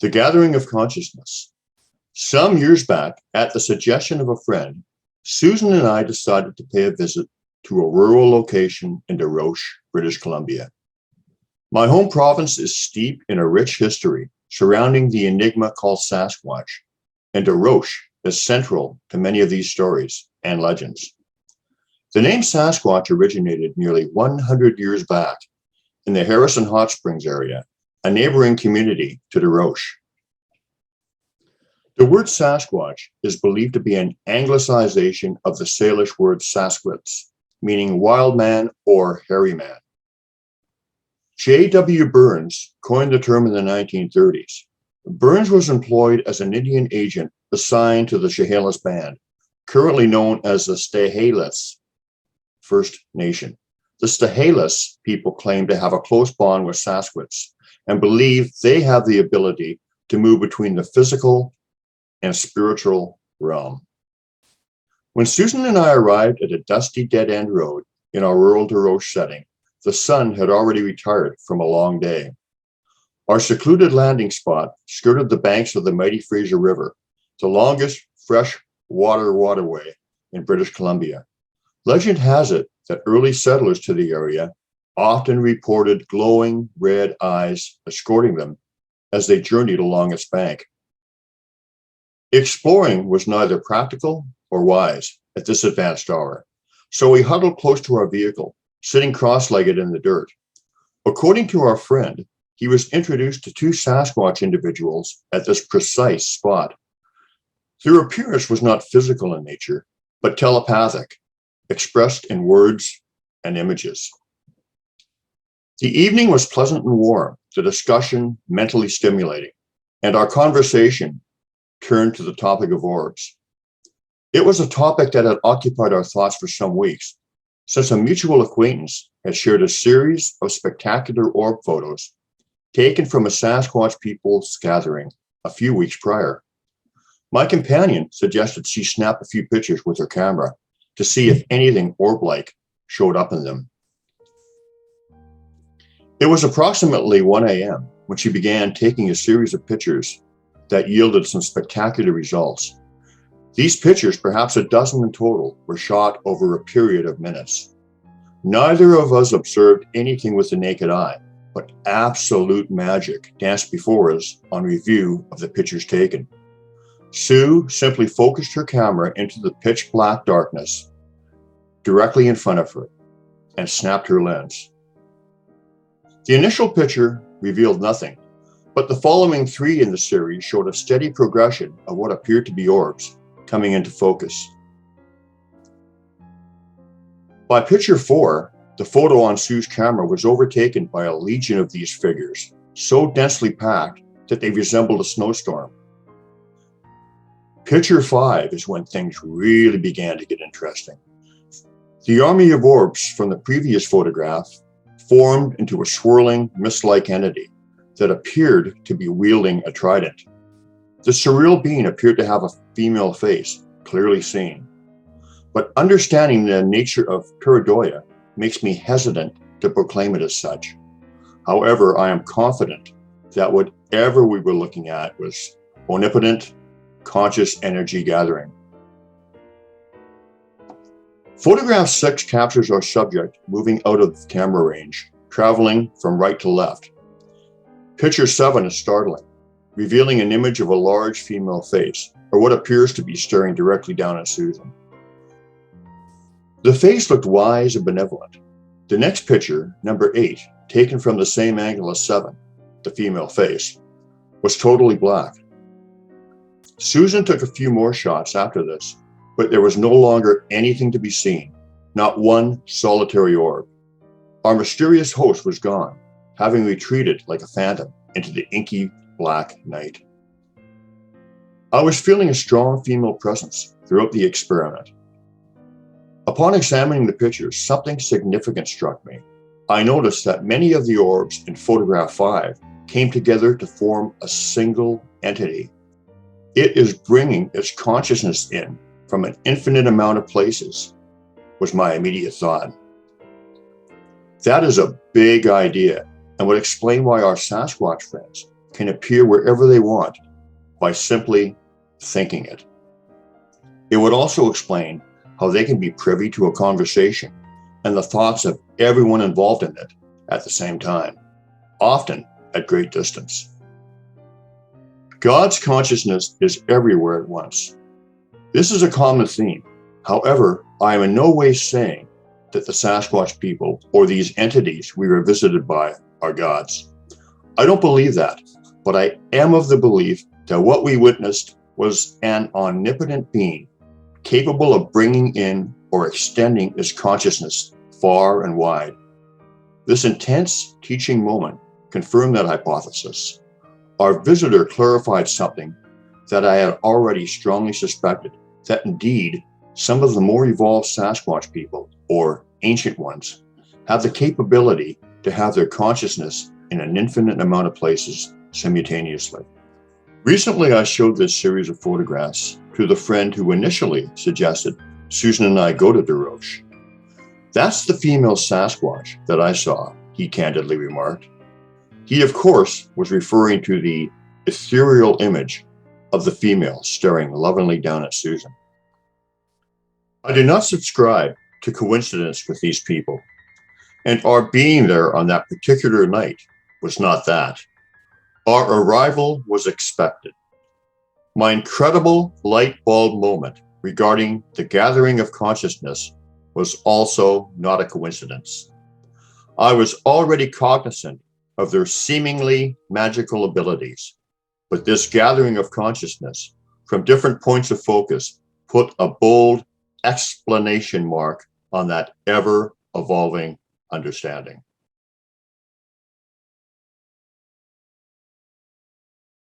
The gathering of consciousness. Some years back, at the suggestion of a friend, Susan and I decided to pay a visit to a rural location in Desroches, British Columbia. My home province is steeped in a rich history surrounding the enigma called Sasquatch, and Desroches is central to many of these stories and legends. The name Sasquatch originated nearly 100 years back in the Harrison Hot Springs area, a neighboring community to Desroches. The word Sasquatch is believed to be an anglicization of the Salish word SASQUATCH, meaning wild man or hairy man. J.W. Burns coined the term in the 1930s. Burns was employed as an Indian agent assigned to the Chehalis Band, currently known as the Chehalis First Nation. The Chehalis people claim to have a close bond with Sasquatch and believe they have the ability to move between the physical and spiritual realm. When Susan and I arrived at a dusty dead-end road in our rural Desroches setting, the sun had already retired from a long day. Our secluded landing spot skirted the banks of the mighty Fraser River, the longest fresh waterway in British Columbia. Legend has it that early settlers to the area often reported glowing red eyes escorting them as they journeyed along its bank. Exploring was neither practical or wise at this advanced hour, so we huddled close to our vehicle, sitting cross-legged in the dirt. According to our friend, he was introduced to two Sasquatch individuals at this precise spot. Their appearance was not physical in nature, but telepathic, expressed in words and images. The evening was pleasant and warm, the discussion mentally stimulating, and our conversation turned to the topic of orbs. It was a topic that had occupied our thoughts for some weeks, since a mutual acquaintance had shared a series of spectacular orb photos taken from a Sasquatch people's gathering a few weeks prior. My companion suggested she snap a few pictures with her camera to see if anything orb-like showed up in them. It was approximately 1 a.m. when she began taking a series of pictures that yielded some spectacular results. These pictures, perhaps a dozen in total, were shot over a period of minutes. Neither of us observed anything with the naked eye, but absolute magic danced before us on review of the pictures taken. Sue simply focused her camera into the pitch black darkness directly in front of her and snapped her lens. The initial picture revealed nothing, but the following three in the series showed a steady progression of what appeared to be orbs coming into focus. By picture 4, the photo on Sue's camera was overtaken by a legion of these figures, so densely packed that they resembled a snowstorm. Picture 5 is when things really began to get interesting. The army of orbs from the previous photograph formed into a swirling, mist-like entity that appeared to be wielding a trident. The surreal being appeared to have a female face, clearly seen. But understanding the nature of pareidoia makes me hesitant to proclaim it as such. However, I am confident that whatever we were looking at was omnipotent, conscious energy gathering. Photograph 6 captures our subject moving out of camera range, traveling from right to left. Picture 7 is startling, revealing an image of a large female face, or what appears to be staring directly down at Susan. The face looked wise and benevolent. The next picture, number 8, taken from the same angle as 7, the female face, was totally black. Susan took a few more shots after this, but there was no longer anything to be seen, not one solitary orb. Our mysterious host was gone, having retreated like a phantom into the inky black night. I was feeling a strong female presence throughout the experiment. Upon examining the pictures, something significant struck me. I noticed that many of the orbs in photograph 5 came together to form a single entity. It is bringing its consciousness in from an infinite amount of places, was my immediate thought. That is a big idea and would explain why our Sasquatch friends can appear wherever they want by simply thinking it. It would also explain how they can be privy to a conversation and the thoughts of everyone involved in it at the same time, often at great distance. God's consciousness is everywhere at once. This is a common theme. However, I am in no way saying that the Sasquatch people or these entities we were visited by are gods. I don't believe that, but I am of the belief that what we witnessed was an omnipotent being capable of bringing in or extending his consciousness far and wide. This intense teaching moment confirmed that hypothesis. Our visitor clarified something that I had already strongly suspected, that indeed some of the more evolved Sasquatch people, or ancient ones, have the capability to have their consciousness in an infinite amount of places simultaneously. Recently, I showed this series of photographs to the friend who initially suggested Susan and I go to Desroches. That's the female Sasquatch that I saw, he candidly remarked. He, of course, was referring to the ethereal image of the female staring lovingly down at Susan. I do not subscribe to coincidence with these people, and our being there on that particular night was not that. Our arrival was expected. My incredible light bulb moment regarding the gathering of consciousness was also not a coincidence. I was already cognizant of their seemingly magical abilities, but this gathering of consciousness from different points of focus put a bold exclamation mark on that ever-evolving understanding.